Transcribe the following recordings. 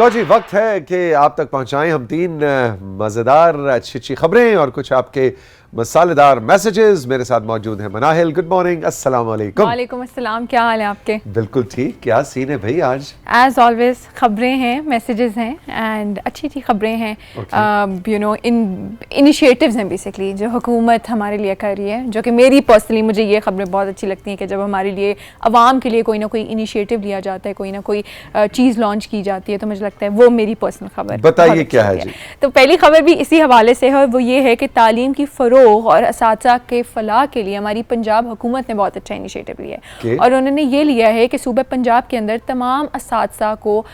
लो जी, वक्त है कि आप तक पहुंचाएं हम तीन मज़ेदार अच्छी अच्छी खबरें और कुछ आपके मसालेदार मैसेजेस। मेरे साथ मौजूद हैं मनाहिल। गुड मॉर्निंग, अस्सलाम वालेकुम। वालेकुम अस्सलाम, क्या हाल है आपके? बिल्कुल ठीक। क्या सीन है भाई आज? एज ऑलवेज खबरें हैं, मैसेजेस हैं एंड अच्छी अच्छी खबरें हैं। यू नो इनिशिएटिव्स हैं बेसिकली जो हुकूमत हमारे लिए कर रही है, जो कि मेरी पर्सनली मुझे ये खबरें बहुत अच्छी लगती हैं कि जब हमारे लिए आवाम के लिए कोई ना कोई इनिशिएटिव लिया जाता है, कोई ना कोई चीज़ लॉन्च की जाती है, तो मुझे लगता है वो मेरी पर्सनल खबर। बताइए क्या है जी? तो पहली खबर भी इसी हवाले से है, वो ये है कि तालीम की फ़रोग़ और असातिज़ा के फलाह के लिए हमारी पंजाब हुकूमत ने बहुत अच्छा इनिशिएटिव लिया है। और उन्होंने ये लिया है कि सूबे पंजाब के अंदर तमाम असातिज़ा को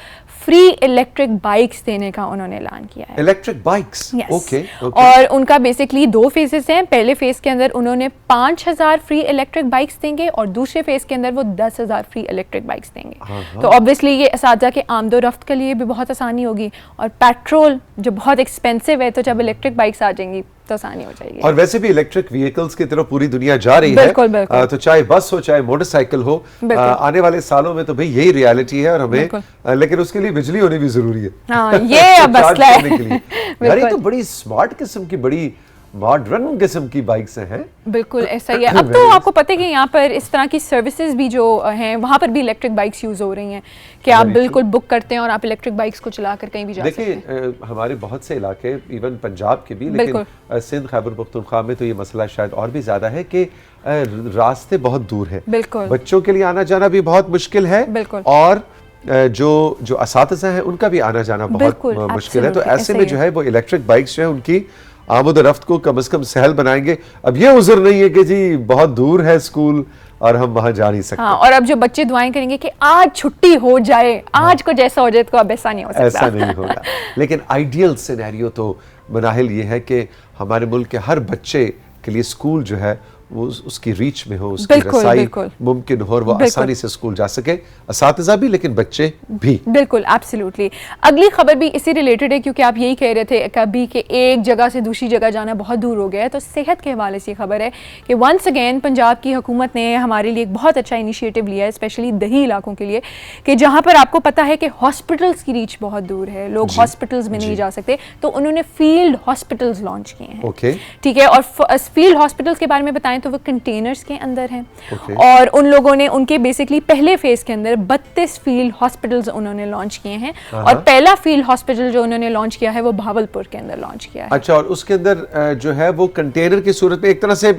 फ्री इलेक्ट्रिक बाइक्स देने का उन्होंने ऐलान किया है। Electric bikes? ओके। और उनका बेसिकली 2 फेजेस हैं। पहले फेज के अंदर उन्होंने 5000 फ्री इलेक्ट्रिक बाइक्स देंगे और दूसरे फेज के अंदर वो 10,000 फ्री इलेक्ट्रिक बाइक्स देंगे। तो ऑब्वियसली ये असातिज़ा के आमदो रफ्त के लिए भी बहुत आसानी होगी, और पेट्रोल जो बहुत एक्सपेंसिव है, तो जब इलेक्ट्रिक बाइक्स आ जाएंगी तो आसानी हो जाएगी। और वैसे भी इलेक्ट्रिक व्हीकल्स की तरफ पूरी दुनिया जा रही है। बिल्कुल। तो चाहे बस हो चाहे मोटरसाइकिल हो, आने वाले सालों में तो भाई यही रियलिटी है। और हमें लेकिन उसके लिए बिजली होनी भी जरूरी है। हाँ, ये अब मसला है। यार ये तो बड़ी स्मार्ट किस्म की, बड़ी मॉडर्न किस्म की बाइक्स हैं। बिल्कुल ऐसा ही है। अब तो आपको पता है कि यहाँ पर इस तरह की सर्विसेज भी जो हैं, वहाँ पर भी इलेक्ट्रिक बाइक्स यूज़ हो रही हैं कि आप बिल्कुल बुक करते हैं और आप इलेक्ट्रिक बाइक्स को चलाकर कहीं भी जा सकते हैं। देखिए हमारे बहुत से इलाके, इवन पंजाब के भी, लेकिन सिंध खैबर पख्तूनख्वा में तो ये मसला शायद और भी ज़्यादा है कि रास्ते बहुत दूर हैं। बिल्कुल। बच्चों के लिए आना जाना भी बहुत मुश्किल है। बिल्कुल। और जो असातिज़ा हैं उनका भी आना जाना बहुत मुश्किल है। तो ऐसे में जो है वो इलेक्ट्रिक बाइक्स जो है उनकी आमद रफ्त को कम से कम सहल बनाएंगे। अब ये उज़र नहीं है कि जी बहुत दूर है स्कूल और हम वहां जा नहीं सकते। हाँ, और अब जो बच्चे दुआएं करेंगे कि आज छुट्टी हो जाए, आज को जैसा हो जाए, तो अब ऐसा नहीं हो सकता। ऐसा नहीं होगा। लेकिन आइडियल सिनेरियो तो मनाहिल ये है कि हमारे मुल्क के हर बच्चे के लिए स्कूल जो है वो उसकी रीच में हो, उसकी रसाई मुमकिन हो और वो आसानी से स्कूल जा सके, असातिज़ा भी लेकिन बच्चे भी। बिल्कुल, एब्सोल्युटली। अगली खबर भी इसी रिलेटेड है, क्योंकि आप यही कह रहे थे कभी कि एक जगह से दूसरी जगह जाना बहुत दूर हो गया है। तो सेहत के हवाले से खबर है कि वंस अगेन पंजाब की हुकूमत ने हमारे लिए एक बहुत अच्छा इनिशिएटिव लिया है, स्पेशली दही इलाकों के लिए, कि जहाँ पर आपको पता है कि हॉस्पिटल्स की रीच बहुत दूर है, लोग हॉस्पिटल्स में नहीं जा सकते, तो उन्होंने फील्ड हॉस्पिटल्स लॉन्च किए हैं। ठीक है। और फील्ड हॉस्पिटल्स के बारे में बताएं तो वो कंटेनर्स के अंदर हैं। और उन लोगों ने उनके बेसिकली पहले फेज के अंदर 32 फील्ड हॉस्पिटल्स उन्होंने लॉन्च किए हैं। और पहला फील्ड हॉस्पिटल जो उन्होंने लॉन्च किया है वो भावलपुर के अंदर लॉन्च किया है। अच्छा। और उसके अंदर जो है वो कंटेनर की सूरत में एक तरह से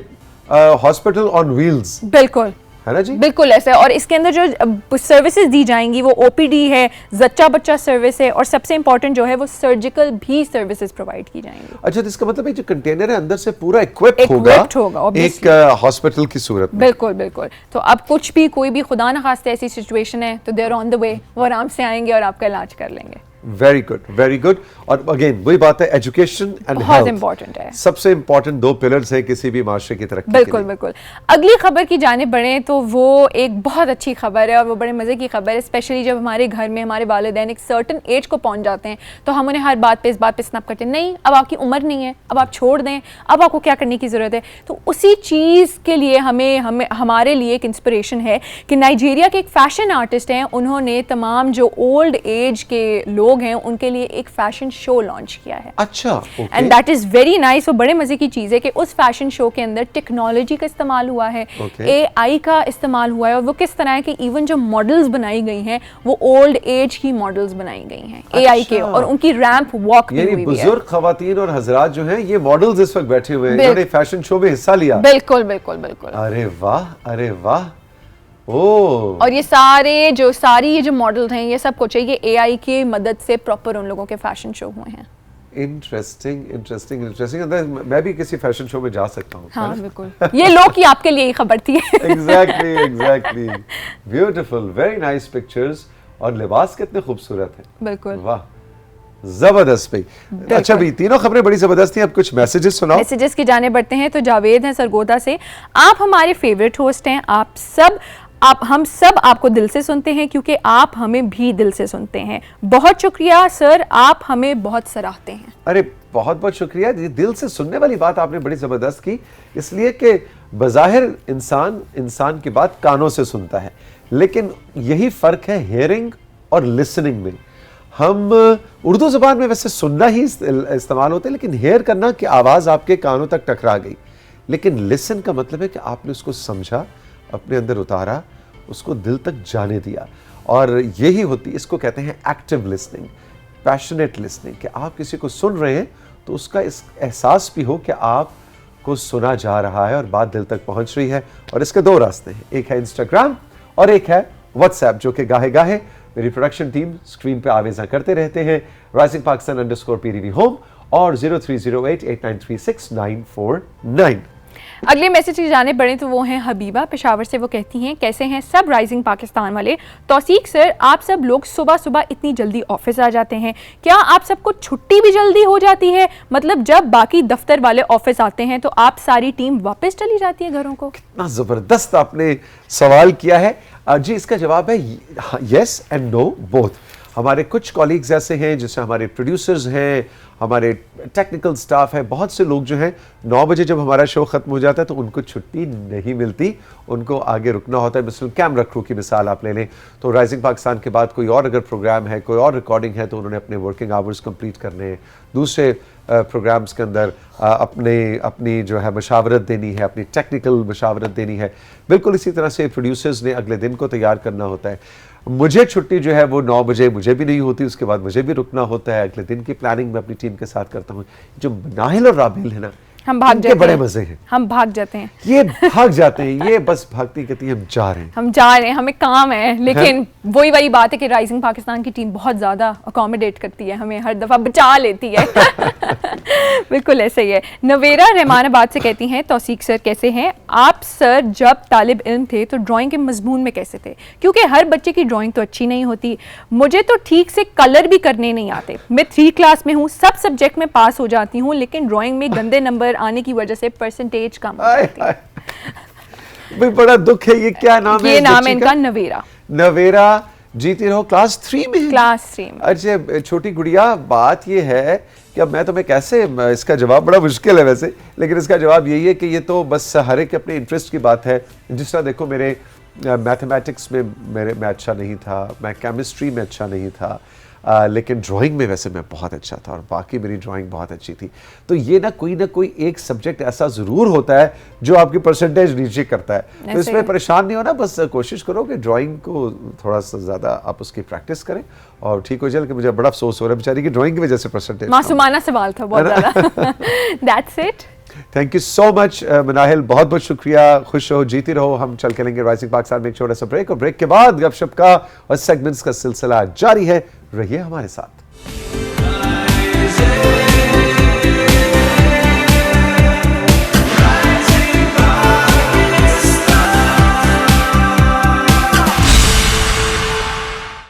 हॉस्पिटल ऑन व्हील्स। बिल्कुल है ना जी? बिल्कुल ऐसा है। और इसके अंदर जो सर्विसेज दी जाएंगी वो ओपीडी है, जच्चा बच्चा सर्विस है, और सबसे इंपॉर्टेंट जो है वो सर्जिकल भी सर्विसेज प्रोवाइड की जाएंगी। अच्छा, तो इसका मतलब है जो कंटेनर है अंदर से पूरा इक्विप्ड होगा एक हॉस्पिटल की सूरत में। बिल्कुल बिल्कुल। तो अब कुछ भी कोई भी खुदा न खास्ते ऐसी सिचुएशन है तो they are on the way, वो आराम से आएंगे और आपका इलाज कर लेंगे। Very good, very good. और अगेन वही बात है, एजुकेशन एंड बहुत इंपॉर्टेंट है। सबसे इंपॉर्टेंट 2 पिलर्स हैं किसी भी माशरे की तरक्की। बिल्कुल बिल्कुल। अगली खबर की जानिब बढ़ें तो वो एक बहुत अच्छी खबर है और वो बड़े मज़े की खबर है, स्पेशली जब हमारे घर में हमारे वालिदैन एक सर्टन एज को पहुंच जाते हैं तो हम उन्हें हर बात पे इस बात पे स्नैप करते हैं, नहीं अब आपकी उम्र नहीं है, अब आप छोड़ दें, अब आपको क्या करने की ज़रूरत है। तो उसी चीज़ के लिए हमें हमारे लिए एक इंस्पिरेशन है कि नाइजीरिया के एक फैशन आर्टिस्ट हैं, उन्होंने तमाम जो ओल्ड एज के लोग हैं उनके लिए एक फैशन शो लॉन्च किया है। अच्छा। And that is very nice. वो बड़े मजे की चीज है कि उस फैशन शो के अंदर टेक्नोलॉजी का इस्तेमाल हुआ है, एआई का इस्तेमाल हुआ है, और वो किस तरह है कि इवन जो मॉडल्स बनाई गई हैं वो ओल्ड एज की मॉडल्स बनाई गई हैं एआई के, और उनकी रैंप वॉक भी हुई है। बुजुर्ग खवातीन और हजरात जो हैं ये मॉडल्स इस वक्त बैठे हुए हैं, इन्होंने फैशन शो में हिस्सा लिया। बिल्कुल बिल्कुल बिल्कुल। अरे वाह, अरे वाह। और ये सारी ये जो मॉडल्स हैं ये सब कुछ है ये एआई की मदद से प्रॉपर उन लोगों के फैशन शो हुए हैं। Interesting interesting interesting. मैं भी किसी फैशन शो में जा सकता हूँ। हाँ बिल्कुल। ये लो की आपके लिए ही खबर थी। Exactly exactly. Beautiful, very nice pictures, और लिबास कितने खूबसूरत हैं। बिल्कुल। वाह, जबरदस्त भाई। अच्छा भी, तीनों खबरें बड़ी जबरदस्त थी। अब कुछ मैसेजेस सुनाओ। मैसेजेस की जाने बढ़ते हैं। तो जावेद हैं सरगोदा से, आप हमारे फेवरेट होस्ट हैं, हम सब आपको दिल से सुनते हैं क्योंकि आप हमें भी दिल से सुनते हैं। बहुत शुक्रिया सर, आप हमें बहुत सराहते हैं। अरे बहुत बहुत शुक्रिया। दिल से सुनने वाली बात आपने बड़ी जबरदस्त की, इसलिए कि बज़ाहिर इंसान की बात कानों से सुनता है, लेकिन यही फर्क है हियरिंग और लिसनिंग में। हम उर्दू ज़बान में वैसे सुनना ही इस्तेमाल होते हैं, लेकिन हेयर करना कि आवाज़ आपके कानों तक टकरा गई। लेकिन लिसन का मतलब है कि आपने उसको समझा, अपने अंदर उतारा, उसको दिल तक जाने दिया। और यही होती, इसको कहते हैं एक्टिव लिसनिंग, पैशनेट लिसनिंग, कि आप किसी को सुन रहे हैं तो उसका इस एहसास भी हो कि आपको सुना जा रहा है और बात दिल तक पहुंच रही है। और इसके दो रास्ते हैं, एक है इंस्टाग्राम और एक है व्हाट्सएप, जो कि गाहे गाहे मेरी प्रोडक्शन टीम स्क्रीन पे आवेज़ा करते रहते हैं, राइजिंग पाकिस्तान _PTV होम और 03088936 949। अगले मैसेज की जाने पड़े तो वो हैं हबीबा पेशावर से। वो कहती हैं, कैसे हैं सब राइजिंग पाकिस्तान वाले। तौसीक सर, आप सब लोग सुबह सुबह इतनी जल्दी ऑफिस आ जाते हैं, क्या आप सबको छुट्टी भी जल्दी हो जाती है? मतलब जब बाकी दफ्तर वाले ऑफिस आते हैं तो आप सारी टीम वापस चली जाती है घरों को? कितना ज़बरदस्त आपने सवाल किया है जी। इसका जवाब है यस एंड नो बोथ। हमारे कुछ कॉलीग्स ऐसे हैं, जैसे हमारे प्रोड्यूसर्स हैं, हमारे टेक्निकल स्टाफ है, बहुत से लोग जो हैं 9 बजे जब हमारा शो ख़त्म हो जाता है तो उनको छुट्टी नहीं मिलती, उनको आगे रुकना होता है। मिसल कैमरा क्रू की मिसाल आप ले लें तो राइजिंग पाकिस्तान के बाद कोई और अगर प्रोग्राम है, कोई और रिकॉर्डिंग है, तो उन्होंने अपने वर्किंग आवर्स कंप्लीट करने हैं, दूसरे प्रोग्राम्स के अंदर अपनी जो है मशावरत देनी है, अपनी टेक्निकल मशावरत देनी है। बिल्कुल इसी तरह से प्रोड्यूसर्स ने अगले दिन को तैयार करना होता है। मुझे छुट्टी जो है वो 9 बजे मुझे भी नहीं होती, उसके बाद मुझे भी रुकना होता है। अगले दिन की प्लानिंग मैं अपनी टीम के साथ करता हूँ। जो नाहिल और राबिल है ना, हम भाग जाते हैं, बड़े मजे हैं, हम भाग जाते हैं, ये भाग जाते हैं, ये बस भागती कहती है हम जा रहे हैं, हमें काम है। लेकिन वही बात है कि राइजिंग पाकिस्तान की टीम बहुत ज़्यादा अकोमोडेट करती है, हमें हर दफ़ा बचा लेती है। बिल्कुल ऐसे ही है। नवेरा रहमानाबाद से कहती हैं, तौसीक सर कैसे हैं आप? सर जब तालिब इल्म थे तो ड्राइंग के मजमून में कैसे थे? क्योंकि हर बच्चे की ड्राइंग तो अच्छी नहीं होती, मुझे तो ठीक से कलर भी करने नहीं आते। मैं 3 क्लास में हूँ, सब सब्जेक्ट में पास हो जाती हूँ, लेकिन ड्राइंग में गंदे नंबर आने की वजह से परसेंटेज कम हो जाती है। भाई बड़ा दुख है। ये क्या नाम है? ये नाम है इनका नवेरा। नवेरा, जीती रहो। क्लास 3 में? क्लास 3 में। अच्छा छोटी गुड़िया, बात ये है कि अब मैं तुम्हें कैसे, इसका जवाब बड़ा मुश्किल है वैसे, लेकिन इसका जवाब यही है कि ये तो बस हर एक अपने इंटरेस्ट की बात है। जिस तरह देखो, मेरे मैथमेटिक्स में मैं अच्छा नहीं था, मैं केमिस्ट्री में अच्छा नहीं था, लेकिन ड्राइंग में वैसे मैं बहुत अच्छा था और बाकी मेरी ड्राइंग बहुत अच्छी थी। तो ये ना कोई एक सब्जेक्ट ऐसा ज़रूर होता है जो आपकी परसेंटेज नीचे करता है। तो इसमें परेशान नहीं होना, बस कोशिश करो कि ड्राइंग को थोड़ा सा ज़्यादा आप उसकी प्रैक्टिस करें और ठीक हो जाए। कि मुझे बड़ा अफसोस हो रहा है बेचारी की ड्राइंग की वजह से परसेंटेज। मासूमाना सवाल था बहुत ज़्यादा। That's it. Thank you so much Manahil, बहुत बहुत शुक्रिया। खुश रहो, जीती रहो। हम चल के लेंगे राइजिंग पाकिस्तान में एक छोटा सा ब्रेक, और ब्रेक के बाद गपशप का और सेगमेंट्स का सिलसिला जारी है। रहिए हमारे साथ।